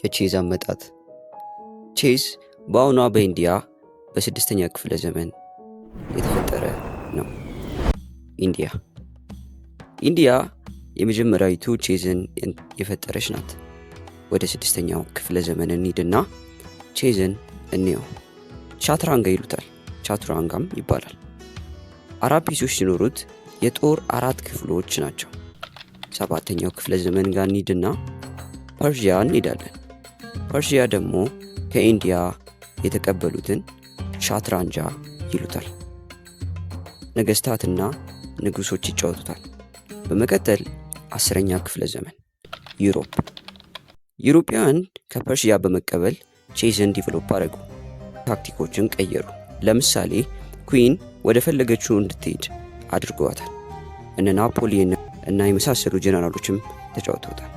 የቼዝ አመጣጥ። ቼዝ በአሁኗ በኢንዲያ በ6ኛ ክፍለ ዘመን የተፈጠረ ነው። ኢንዲያ የመጀመሪያዊቱ ቼዝን የፈጠረች ናት። ወደ 6ኛው ክፍለ ዘመን እንሂድና ቼዝን እንየው። ቻትራንጋ ይሉታል፣ ቻቱራንጋም ይባላል። 4 ፒሶች ሲኖሩት የጦር 4 ክፍሎች ናቸው። 7ኛው ክፍለ ዘመን ጋር እንሂድና ፐርሺያ እንሄዳለን። ፐርሺያ ደግሞ ከኢንዲያ የተቀበሉትን ሻትራንጃ ይሉታል። ነገስታትና ንጉሶች ይጫወቱታል። በመቀጠል 10ኛ ክፍለ ዘመን ዩሮፒያን ከፐርሺያ በመቀበል ቼዝን ዲቨሎፕ አደረጉ። ታክቲኮችን ቀየሩ። ለምሳሌ ኩዊን ወደ ፈለገችው እንድትሄድ አድርገዋታል። እነ ናፖሊየን እና የመሳሰሉ ጀነራሎችም ተጫውተውታል።